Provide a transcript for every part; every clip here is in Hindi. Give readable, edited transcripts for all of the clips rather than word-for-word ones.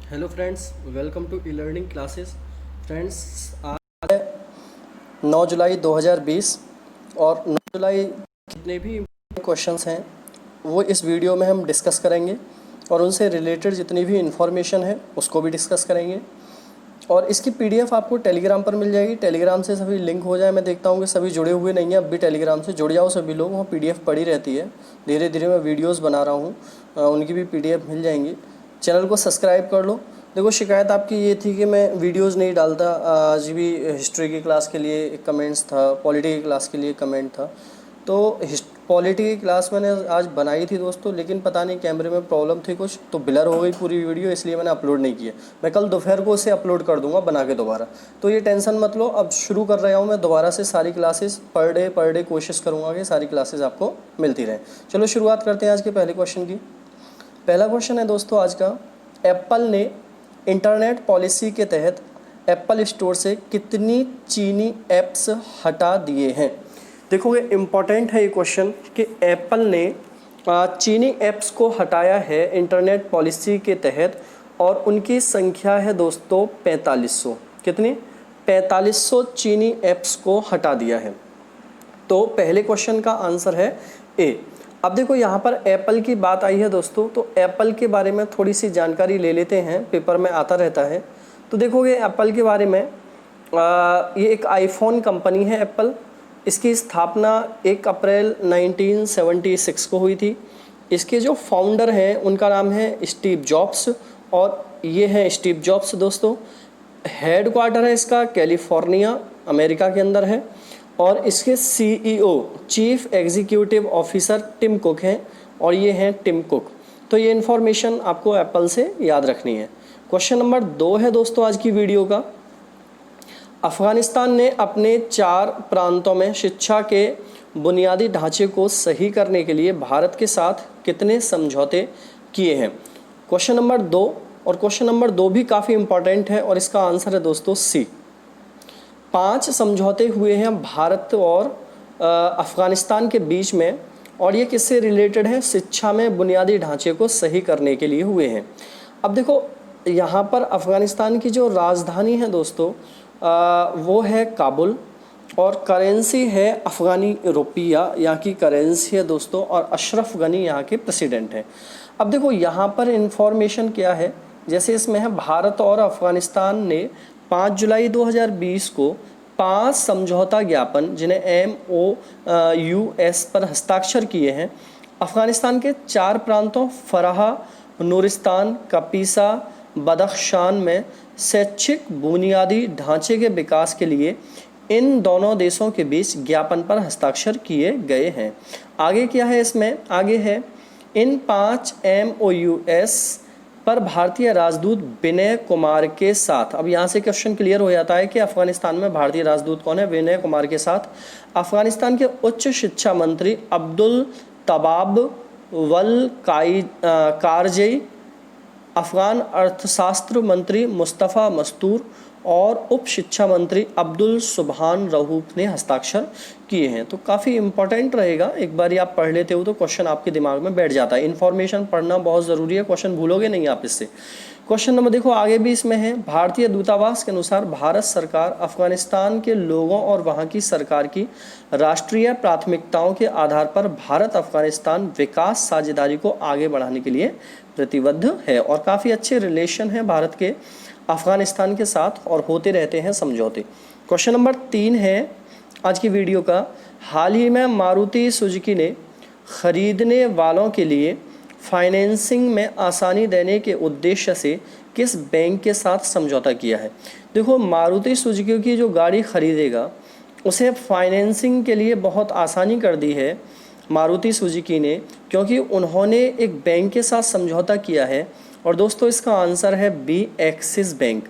Hello friends, welcome to e learning classes. Friends, आज है 9 जुलाई 2020 और 9 जुलाई जितने भी क्वेश्चंस हैं वो इस वीडियो में हम डिस्कस करेंगे और उनसे रिलेटेड जितनी भी इंफॉर्मेशन है उसको भी डिस्कस करेंगे। और इसकी पीडीएफ आपको टेलीग्राम पर मिल जाएगी। टेलीग्राम से सभी लिंक हो जाए। मैं देखता हूँ कि सभी जुड़े हुए नहीं हैं, अब भी टेलीग्राम से जुड़ जाओ सभी लोग। वहाँ पीडीएफ पड़ी रहती है। धीरे धीरे मैं वीडियोस बना रहा हूँ, उनकी भी पीडीएफ मिल जाएंगी। चैनल को सब्सक्राइब कर लो। देखो, शिकायत आपकी ये थी कि मैं वीडियोस नहीं डालता। आज भी हिस्ट्री की क्लास के लिए एक कमेंट्स था, पॉलिटी की क्लास के लिए कमेंट था। तो पॉलिटी की क्लास मैंने आज बनाई थी दोस्तों, लेकिन पता नहीं कैमरे में प्रॉब्लम थी कुछ, तो ब्लर हो गई पूरी वीडियो, इसलिए मैंने अपलोड नहीं किया। मैं कल दोपहर को उसे अपलोड कर दूंगा बना के दोबारा। तो ये टेंशन मत लो, अब शुरू कर रहा हूँ मैं दोबारा से सारी क्लासेस। पर डे कोशिश करूँगा कि सारी क्लासेस आपको मिलती रहें। चलो शुरुआत करते हैं आज के पहले क्वेश्चन की। पहला क्वेश्चन है दोस्तों आज का, एप्पल ने इंटरनेट पॉलिसी के तहत एप्पल स्टोर से कितनी चीनी ऐप्स हटा दिए हैं। देखोगे, इम्पॉर्टेंट है ये क्वेश्चन कि एप्पल ने चीनी ऐप्स को हटाया है इंटरनेट पॉलिसी के तहत, और उनकी संख्या है दोस्तों 4500। कितनी? 4500 चीनी ऐप्स को हटा दिया है। तो पहले क्वेश्चन का आंसर है ए। अब देखो, यहाँ पर एप्पल की बात आई है दोस्तों, तो एप्पल के बारे में थोड़ी सी जानकारी ले लेते हैं, पेपर में आता रहता है। तो देखोगे एप्पल के बारे में, ये एक आईफोन कंपनी है एप्पल। इसकी स्थापना 1 अप्रैल 1976 को हुई थी। इसके जो फाउंडर हैं उनका नाम है स्टीव जॉब्स, और ये है स्टीव जॉब्स दोस्तों। हेड क्वार्टर है इसका कैलिफोर्निया, अमेरिका के अंदर है। और इसके CEO, chief executive officer Tim Cook हैं, और ये हैं टिम कुक। तो ये इन्फॉर्मेशन आपको एप्पल से याद रखनी है। क्वेश्चन नंबर 2 है दोस्तों आज की वीडियो का, अफगानिस्तान ने अपने 4 प्रांतों में शिक्षा के बुनियादी ढांचे को सही करने के लिए भारत के साथ कितने समझौते किए हैं। क्वेश्चन नंबर 2, और क्वेश्चन नंबर 2 भी काफ़ी इंपॉर्टेंट है, और इसका आंसर है दोस्तों सी। 5 समझौते हुए हैं भारत और अफ़गानिस्तान के बीच में, और ये किससे रिलेटेड है? शिक्षा में बुनियादी ढांचे को सही करने के लिए हुए हैं। अब देखो, यहाँ पर अफ़गानिस्तान की जो राजधानी है दोस्तों, वो है काबुल, और करेंसी है अफ़गानी रुपया, यहाँ की करेंसी है दोस्तों, और अशरफ गनी यहाँ के प्रेसिडेंट हैं। अब देखो, यहाँ पर इंफॉर्मेशन क्या है, जैसे इसमें है भारत और अफ़गानिस्तान ने 5 जुलाई 2020 को 5 समझौता ज्ञापन, जिन्हें MOUs पर हस्ताक्षर किए हैं। अफ़गानिस्तान के 4 प्रांतों फराह, नूरिस्तान, कपीसा, बदख्शान में शैक्षिक बुनियादी ढांचे के विकास के लिए इन दोनों देशों के बीच ज्ञापन पर हस्ताक्षर किए गए हैं। आगे क्या है इसमें? आगे है, इन 5 MOUs पर भारतीय राजदूत विनय कुमार के साथ। अब यहाँ से क्वेश्चन क्लियर हो जाता है कि अफगानिस्तान में भारतीय राजदूत कौन है? विनय कुमार के साथ अफगानिस्तान के उच्च शिक्षा मंत्री अब्दुल तबाब वल कारजई, अफगान अर्थशास्त्र मंत्री मुस्तफ़ा मस्तूर और उप शिक्षा मंत्री अब्दुल सुबहान रऊफ ने हस्ताक्षर किए हैं। तो काफ़ी इंपॉर्टेंट रहेगा, एक बार आप पढ़ लेते हो तो क्वेश्चन आपके दिमाग में बैठ जाता है। इन्फॉर्मेशन पढ़ना बहुत ज़रूरी है, क्वेश्चन भूलोगे नहीं आप इससे। क्वेश्चन नंबर देखो आगे भी इसमें है, भारतीय दूतावास के अनुसार भारत सरकार अफगानिस्तान के लोगों और वहाँ की सरकार की राष्ट्रीय प्राथमिकताओं के आधार पर भारत अफगानिस्तान विकास साझेदारी को आगे बढ़ाने के लिए प्रतिबद्ध है, और काफ़ी अच्छे रिलेशन है भारत के अफगानिस्तान के साथ, और होते रहते हैं समझौते। क्वेश्चन नंबर 3 है आज की वीडियो का, हाल ही में मारुति सुजुकी ने खरीदने वालों के लिए फाइनेंसिंग में आसानी देने के उद्देश्य से किस बैंक के साथ समझौता किया है। देखो, मारुति सुजुकी की जो गाड़ी खरीदेगा उसे फाइनेंसिंग के लिए बहुत आसानी कर दी है मारुति सुजुकी ने, क्योंकि उन्होंने एक बैंक के साथ समझौता किया है। और दोस्तों इसका आंसर है B, Axis bank.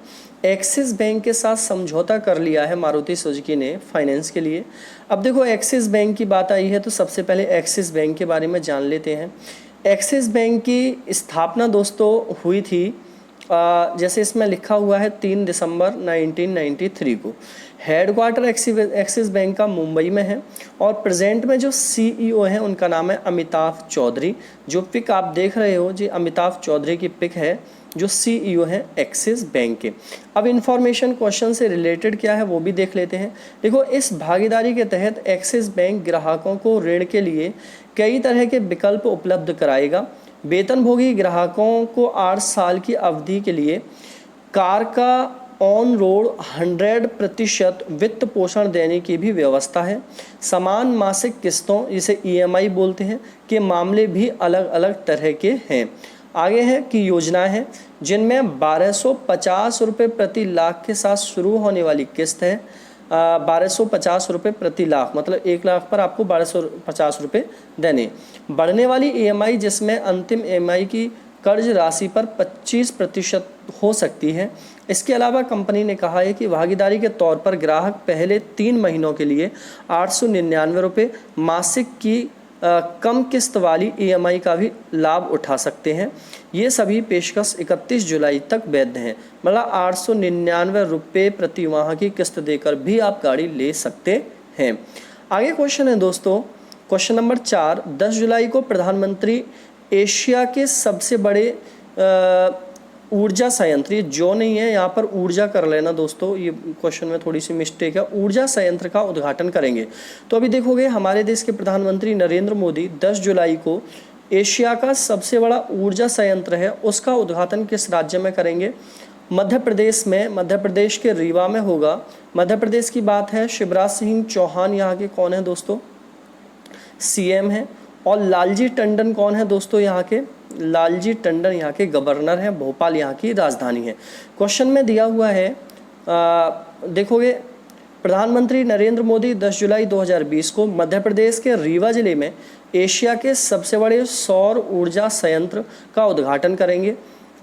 Axis bank के साथ समझौता कर लिया है मारुति सुजुकी ने फाइनेंस के लिए। अब देखो, एक्सिस बैंक की बात आई है तो सबसे पहले एक्सिस बैंक के बारे में जान लेते हैं। एक्सिस बैंक की स्थापना दोस्तों हुई थी जैसे इसमें लिखा हुआ है 3 दिसंबर 1993 को। हेडक्वार्टर एक्सिस बैंक का मुंबई में है और प्रेजेंट में जो सीईओ हैं उनका नाम है अमिताभ चौधरी। जो पिक आप देख रहे हो जी अमिताभ चौधरी की पिक है जो सीईओ हैं एक्सिस बैंक के। अब इन्फॉर्मेशन क्वेश्चन से रिलेटेड क्या है वो भी देख लेते हैं। देखो, इस भागीदारी के तहत एक्सिस बैंक ग्राहकों को ऋण के लिए कई तरह के विकल्प उपलब्ध कराएगा। वेतनभोगी ग्राहकों को 8 साल की अवधि के लिए कार का ऑन रोड 100% वित्त पोषण देने की भी व्यवस्था है। समान मासिक किस्तों, जिसे ईएमआई बोलते हैं, के मामले भी अलग अलग तरह के हैं। आगे है कि योजनाएं हैं जिनमें 1250 रुपये प्रति लाख के साथ शुरू होने वाली किस्त है। 1250 रुपये प्रति लाख मतलब 1 लाख पर आपको 1250 रुपये देने। बढ़ने वाली ईएमआई जिसमें अंतिम ईएमआई की कर्ज राशि पर 25% हो सकती है। इसके अलावा कंपनी ने कहा है कि भागीदारी के तौर पर ग्राहक पहले 3 महीनों के लिए 899 रुपये मासिक की कम किस्त वाली ईएमआई का भी लाभ उठा सकते हैं। ये सभी पेशकश 31 जुलाई तक वैध हैं। मतलब 899 रुपये प्रति माह की किस्त देकर भी आप गाड़ी ले सकते हैं। आगे क्वेश्चन है दोस्तों, क्वेश्चन नंबर 4। 10 जुलाई को प्रधानमंत्री एशिया के सबसे बड़े ऊर्जा संयंत्र, ये जो नहीं है यहाँ पर ऊर्जा कर लेना दोस्तों, ये क्वेश्चन में थोड़ी सी मिस्टेक है, ऊर्जा संयंत्र का उद्घाटन करेंगे। तो अभी देखोगे हमारे देश के प्रधानमंत्री नरेंद्र मोदी 10 जुलाई को एशिया का सबसे बड़ा ऊर्जा संयंत्र है उसका उद्घाटन किस राज्य में करेंगे? मध्य प्रदेश में, मध्य प्रदेश के रीवा में होगा। मध्य प्रदेश की बात है, शिवराज सिंह चौहान यहाँ के कौन है दोस्तों? सीएम हैं। और लालजी टंडन कौन है दोस्तों? यहाँ के लालजी टंडन यहाँ के गवर्नर हैं। भोपाल यहाँ की राजधानी है। क्वेश्चन में दिया हुआ है, देखोगे प्रधानमंत्री नरेंद्र मोदी 10 जुलाई 2020 को मध्य प्रदेश के रीवा जिले में एशिया के सबसे बड़े सौर ऊर्जा संयंत्र का उद्घाटन करेंगे।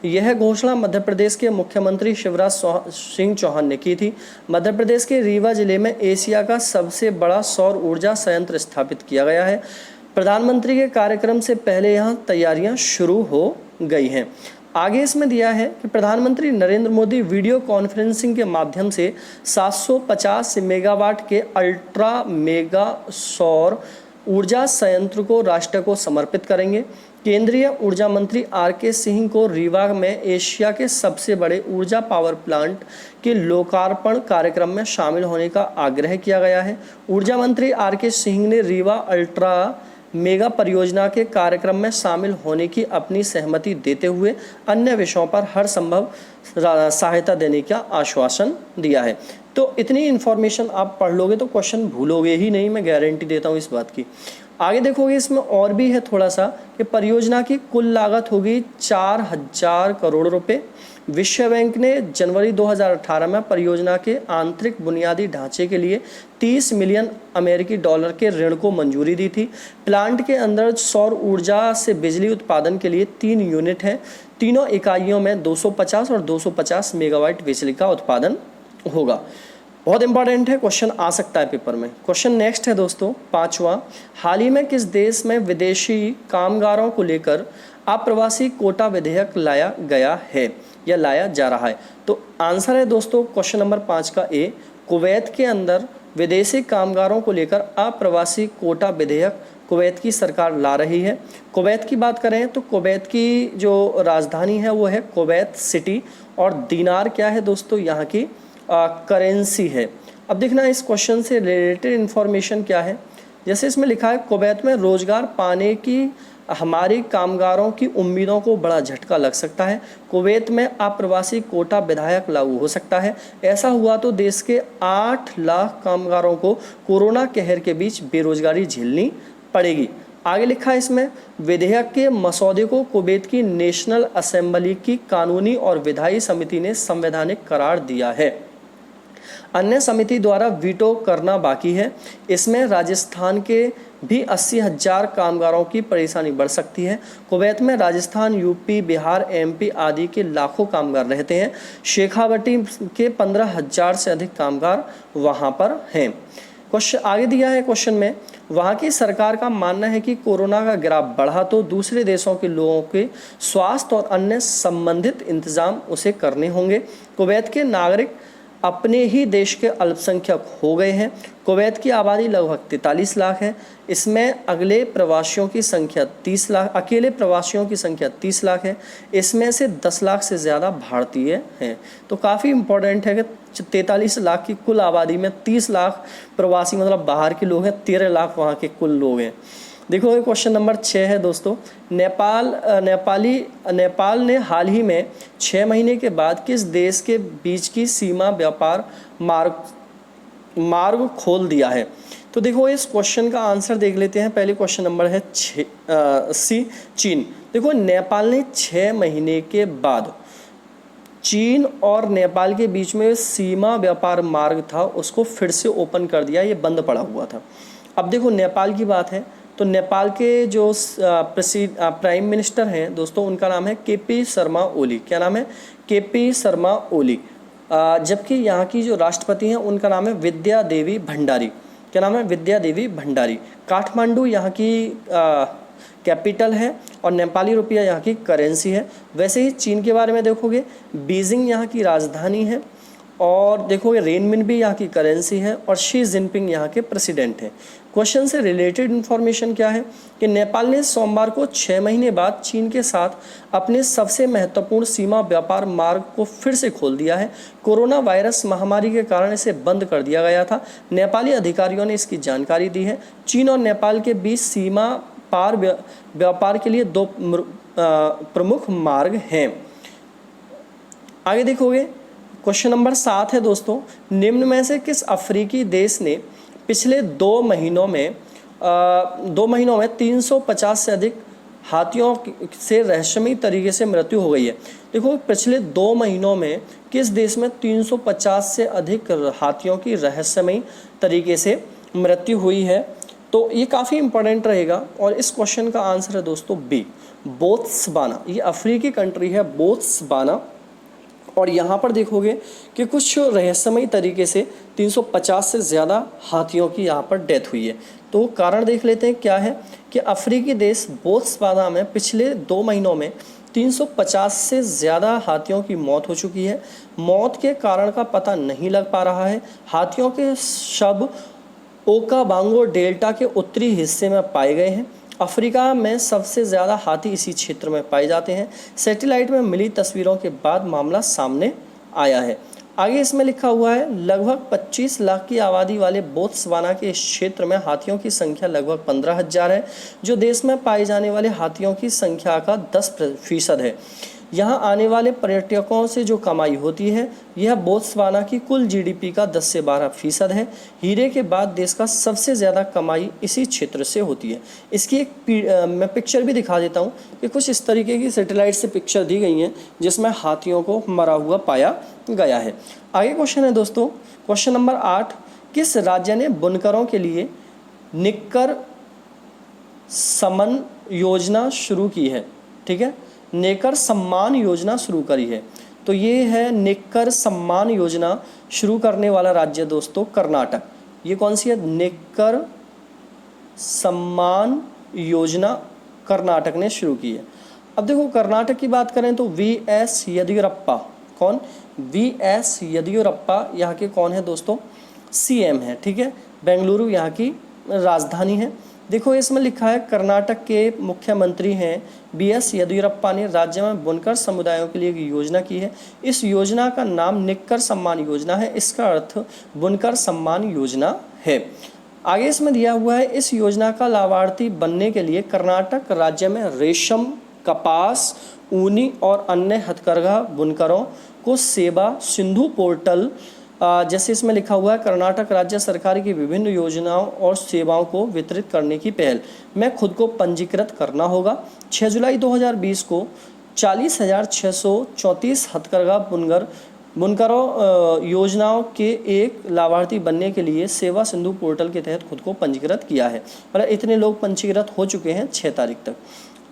यह घोषणा मध्य प्रदेश के मुख्यमंत्री शिवराज सिंह चौहान ने की थी। मध्य प्रदेश के रीवा जिले में एशिया का सबसे बड़ा सौर ऊर्जा संयंत्र स्थापित किया गया है। प्रधानमंत्री के कार्यक्रम से पहले यहाँ तैयारियां शुरू हो गई हैं। आगे इसमें दिया है कि प्रधानमंत्री नरेंद्र मोदी वीडियो कॉन्फ्रेंसिंग के माध्यम से 750 मेगावाट के अल्ट्रा मेगा सौर ऊर्जा संयंत्र को राष्ट्र को समर्पित करेंगे। केंद्रीय ऊर्जा मंत्री आर.के. सिंह को रीवा में एशिया के सबसे बड़े ऊर्जा पावर प्लांट के लोकार्पण कार्यक्रम में शामिल होने का आग्रह किया गया है। ऊर्जा मंत्री आर.के. सिंह ने रीवा अल्ट्रा मेगा परियोजना के कार्यक्रम में शामिल होने की अपनी सहमति देते हुए अन्य विषयों पर हर संभव सहायता देने का आश्वासन दिया है। तो इतनी इन्फॉर्मेशन आप पढ़ लोगे तो क्वेश्चन भूलोगे ही नहीं, मैं गारंटी देता हूँ इस बात की। आगे देखोगे इसमें और भी है थोड़ा सा कि परियोजना की कुल लागत होगी 4000 करोड़ रुपए। विश्व बैंक ने जनवरी 2018 में परियोजना के आंतरिक बुनियादी ढांचे के लिए 30 मिलियन अमेरिकी डॉलर के ऋण को मंजूरी दी थी। प्लांट के अंदर सौर ऊर्जा से बिजली उत्पादन के लिए 3 यूनिट हैं। तीनों इकाइयों में 250 और 250 मेगावाट बिजली का उत्पादन होगा। बहुत इंपॉर्टेंट है, क्वेश्चन आ सकता है पेपर में। क्वेश्चन नेक्स्ट है दोस्तों 5वां। हाल ही में किस देश में विदेशी कामगारों को लेकर अप्रवासी कोटा विधेयक लाया गया है या लाया जा रहा है? तो आंसर है दोस्तों क्वेश्चन नंबर 5 का ए, कुवैत के अंदर विदेशी कामगारों को लेकर अप्रवासी कोटा विधेयक कुवैत की सरकार ला रही है। कुवैत की बात करें तो कुवैत की जो राजधानी है वो है कुवैत सिटी और दीनार क्या है दोस्तों? यहाँ की करेंसी है। अब देखना इस क्वेश्चन से रिलेटेड इन्फॉर्मेशन क्या है। जैसे इसमें लिखा है कुवैत में रोजगार पाने की हमारी कामगारों की उम्मीदों को बड़ा झटका लग सकता है। कुवैत में अप्रवासी कोटा विधेयक लागू हो सकता है। ऐसा हुआ तो देश के 8 लाख कामगारों को कोरोना कहर के बीच बेरोजगारी झेलनी पड़ेगी। आगे लिखा है इसमें, विधेयक के मसौदे को कुवैत की नेशनल असेंबली की कानूनी और विधायी समिति ने संवैधानिक करार दिया है। अन्य समिति द्वारा वीटो करना बाकी है। इसमें राजस्थान के भी 80,000 कामगारों की परेशानी बढ़ सकती है। कुवैत में राजस्थान, यूपी, बिहार, एमपी आदि के लाखों कामगार रहते हैं। शेखावटी के 15,000 से अधिक कामगार वहां पर हैं। क्वेश्चन आगे दिया है क्वेश्चन में, वहाँ की सरकार का मानना है कि कोरोना का ग्राफ बढ़ा तो दूसरे देशों के लोगों के स्वास्थ्य और अन्य संबंधित इंतजाम उसे करने होंगे। कुवैत के नागरिक अपने ही देश के अल्पसंख्यक हो गए हैं। कुवैत की आबादी लगभग 43 लाख है। इसमें अकेले प्रवासियों की संख्या 30 लाख है। इसमें से 10 लाख से ज़्यादा भारतीय हैं। तो काफ़ी इम्पोर्टेंट है कि 43 लाख की कुल आबादी में 30 लाख प्रवासी मतलब बाहर के लोग हैं, 13 लाख वहाँ के कुल लोग हैं। देखो क्वेश्चन नंबर 6 है दोस्तों, नेपाल ने हाल ही में 6 महीने के बाद किस देश के बीच की सीमा व्यापार मार्ग खोल दिया है। तो देखो इस क्वेश्चन का आंसर देख लेते हैं। पहले क्वेश्चन नंबर है सी, चीन। देखो नेपाल ने 6 महीने के बाद चीन और नेपाल के बीच में सीमा व्यापार मार्ग था उसको फिर से ओपन कर दिया, ये बंद पड़ा हुआ था। अब देखो नेपाल की बात है तो नेपाल के जो प्राइम मिनिस्टर हैं दोस्तों, उनका नाम है केपी शर्मा ओली। क्या नाम है? केपी शर्मा ओली। जबकि यहाँ की जो राष्ट्रपति हैं उनका नाम है विद्या देवी भंडारी। क्या नाम है? विद्या देवी भंडारी। काठमांडू यहाँ की कैपिटल है और नेपाली रुपया यहाँ की करेंसी है। वैसे ही चीन के बारे में देखोगे, बीजिंग यहाँ की राजधानी है और देखोगे रेनमिन भी यहाँ की करेंसी है और शी जिनपिंग यहाँ के प्रेसिडेंट हैं। क्वेश्चन से रिलेटेड इन्फॉर्मेशन क्या है कि नेपाल ने सोमवार को 6 महीने बाद चीन के साथ अपने सबसे महत्वपूर्ण सीमा व्यापार मार्ग को फिर से खोल दिया है। कोरोना वायरस महामारी के कारण इसे बंद कर दिया गया था। नेपाली अधिकारियों ने इसकी जानकारी दी है। चीन और नेपाल के बीच सीमा पार व्यापार के लिए 2 प्रमुख मार्ग हैं। आगे देखोगे क्वेश्चन नंबर 7 है दोस्तों, निम्न में से किस अफ्रीकी देश ने पिछले 2 महीनों में 350 से अधिक हाथियों से रहस्यमयी तरीके से मृत्यु हो गई है। देखो पिछले 2 महीनों में किस देश में 350 से अधिक हाथियों की रहस्यमयी तरीके से मृत्यु हुई है। तो ये काफ़ी इंपॉर्टेंट रहेगा और इस क्वेश्चन का आंसर है दोस्तों बी, बोत्सवाना। ये अफ्रीकी कंट्री है बोत्सवाना और यहाँ पर देखोगे कि कुछ रहस्यमयी तरीके से 350 से ज़्यादा हाथियों की यहाँ पर डेथ हुई है। तो कारण देख लेते हैं क्या है कि अफ्रीकी देश बोत्सवाना में पिछले 2 महीनों में 350 से ज़्यादा हाथियों की मौत हो चुकी है। मौत के कारण का पता नहीं लग पा रहा है। हाथियों के शव ओकाबांगो डेल्टा के उत्तरी हिस्से में पाए गए हैं। अफ्रीका में सबसे ज़्यादा हाथी इसी क्षेत्र में पाए जाते हैं। सैटेलाइट में मिली तस्वीरों के बाद मामला सामने आया है। आगे इसमें लिखा हुआ है लगभग 25 लाख की आबादी वाले बोत्सवाना के इस क्षेत्र में हाथियों की संख्या लगभग 15,000 है, जो देश में पाए जाने वाले हाथियों की संख्या का 10% है। यहाँ आने वाले पर्यटकों से जो कमाई होती है यह बोत्सवाना की कुल जीडीपी का 10 से 12% है। हीरे के बाद देश का सबसे ज़्यादा कमाई इसी क्षेत्र से होती है। इसकी एक मैं पिक्चर भी दिखा देता हूँ कि कुछ इस तरीके की सैटेलाइट से पिक्चर दी गई हैं जिसमें हाथियों को मरा हुआ पाया गया है। आगे क्वेश्चन है दोस्तों, क्वेश्चन नंबर 8, किस राज्य ने बुनकरों के लिए निक्कर सम्मान योजना शुरू की है? ठीक है, नेकर सम्मान योजना शुरू करी है। तो ये है नेकर सम्मान योजना शुरू करने वाला राज्य दोस्तों कर्नाटक। ये कौन सी है? नेकर सम्मान योजना कर्नाटक ने शुरू की है। अब देखो कर्नाटक की बात करें तो वी.एस. येदियुरप्पा। कौन? वी.एस. येदियुरप्पा यहाँ के कौन है दोस्तों? सीएम है। ठीक है, बेंगलुरु यहाँ की राजधानी है। देखो इसमें लिखा है कर्नाटक के मुख्यमंत्री हैं बी.एस. येदियुरप्पा ने राज्य में बुनकर समुदायों के लिए एक योजना की है। इस योजना का नाम निक्कर सम्मान योजना है। इसका अर्थ बुनकर सम्मान योजना है। आगे इसमें दिया हुआ है इस योजना का लाभार्थी बनने के लिए कर्नाटक राज्य में रेशम, कपास, ऊनी और अन्य हथकरघा बुनकरों को सेवा सिंधु पोर्टल जैसे इसमें लिखा हुआ है कर्नाटक राज्य सरकार की विभिन्न योजनाओं और सेवाओं को वितरित करने की पहल में खुद को पंजीकृत करना होगा। 6 जुलाई 2020 को 40,634 हथकरघा बुनकरों योजनाओं के एक लाभार्थी बनने के लिए सेवा सिंधु पोर्टल के तहत खुद को पंजीकृत किया है। मतलब इतने लोग पंजीकृत हो चुके हैं 6 तारीख तक।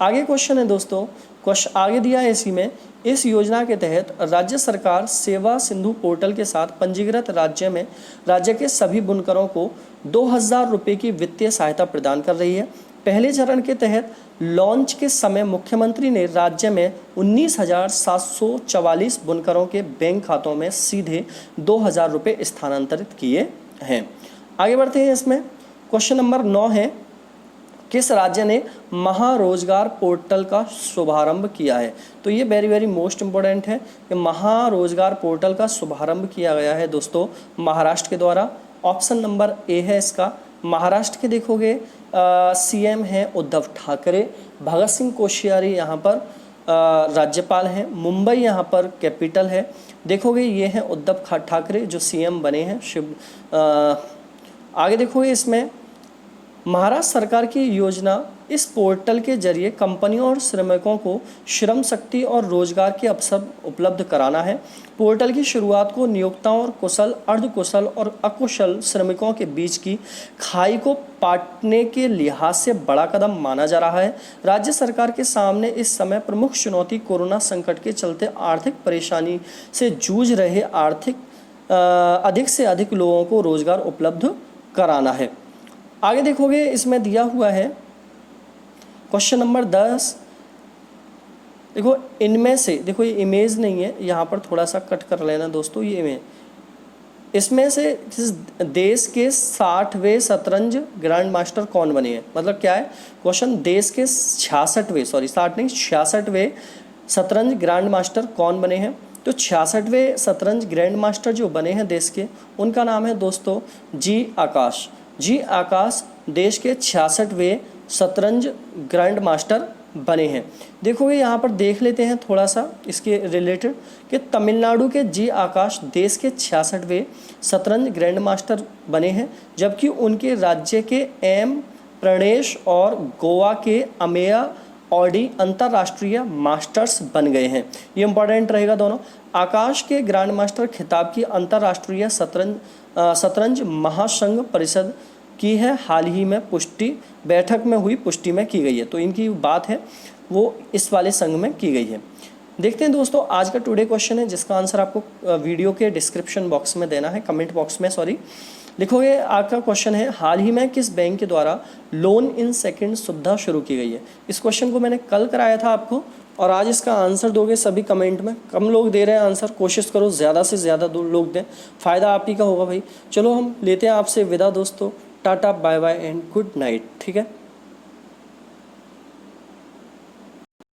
आगे क्वेश्चन है दोस्तों, क्वेश्चन आगे दिया है इसी में, इस योजना के तहत राज्य सरकार सेवा सिंधु पोर्टल के साथ पंजीकृत राज्य के सभी बुनकरों को 2,000 रुपये की वित्तीय सहायता प्रदान कर रही है। पहले चरण के तहत लॉन्च के समय मुख्यमंत्री ने राज्य में 19,744 बुनकरों के बैंक खातों में सीधे 2,000 रुपये स्थानांतरित किए हैं। आगे बढ़ते हैं इसमें। क्वेश्चन नंबर 9 है, किस राज्य ने महारोजगार पोर्टल का शुभारंभ किया है? तो ये वेरी वेरी मोस्ट इंपॉर्टेंट है कि महारोजगार पोर्टल का शुभारंभ किया गया है दोस्तों महाराष्ट्र के द्वारा। ऑप्शन नंबर ए है इसका। महाराष्ट्र के देखोगे सीएम हैं उद्धव ठाकरे, भगत सिंह कोश्यारी यहाँ पर राज्यपाल हैं, मुंबई यहाँ पर कैपिटल है। देखोगे ये हैं उद्धव ठाकरे जो सीएम बने हैं। आगे देखोगे इसमें महाराष्ट्र सरकार की योजना इस पोर्टल के जरिए कंपनियों और श्रमिकों को श्रम शक्ति और रोजगार के अवसर उपलब्ध कराना है। पोर्टल की शुरुआत को नियोक्ताओं और कुशल, अर्धकुशल और अकुशल श्रमिकों के बीच की खाई को पाटने के लिहाज से बड़ा कदम माना जा रहा है। राज्य सरकार के सामने इस समय प्रमुख चुनौती कोरोना संकट के चलते आर्थिक परेशानी से जूझ रहे अधिक से अधिक लोगों को रोजगार उपलब्ध कराना है। आगे देखोगे इसमें दिया हुआ है क्वेश्चन नंबर 10। देखो इनमें से, देखो ये इमेज नहीं है, यहाँ पर थोड़ा सा कट कर लेना दोस्तों, ये इमेज। इसमें से देश के 60वें शतरंज ग्रैंड मास्टर कौन बने हैं? मतलब क्या है क्वेश्चन, देश के 66वें शतरंज ग्रैंड मास्टर कौन बने हैं? तो 66वें शतरंज ग्रैंड मास्टर जो बने हैं देश के, उनका नाम है दोस्तों जी आकाश। जी आकाश देश के 66वें शतरंज ग्रैंड मास्टर बने हैं। देखोगे यहाँ पर देख लेते हैं थोड़ा सा इसके रिलेटेड कि तमिलनाडु के जी आकाश देश के 66वें शतरंज ग्रैंड मास्टर बने हैं, जबकि उनके राज्य के एम प्रणेश और गोवा के अमेया ऑडी अंतर्राष्ट्रीय मास्टर्स बन गए हैं। ये इंपॉर्टेंट रहेगा दोनों। आकाश के ग्रैंड मास्टर खिताब की अंतर्राष्ट्रीय शतरंज महासंघ परिषद की है हाल ही में बैठक में हुई पुष्टि में की गई है। तो इनकी बात है वो इस वाले संघ में की गई है। देखते हैं दोस्तों आज का टुडे क्वेश्चन है जिसका आंसर आपको वीडियो के डिस्क्रिप्शन बॉक्स में देना है, कमेंट बॉक्स में सॉरी लिखोगे। आपका क्वेश्चन है हाल ही में किस बैंक के द्वारा लोन इन सेकंड सुविधा शुरू की गई है? इस क्वेश्चन को मैंने कल कराया था आपको और आज इसका आंसर दोगे सभी कमेंट में। कम लोग दे रहे हैं आंसर, कोशिश करो ज़्यादा से ज़्यादा लोग दें, फ़ायदा आप ही का होगा भाई। चलो हम लेते हैं आपसे विदा दोस्तों, tata bye bye and good night. ठीक है।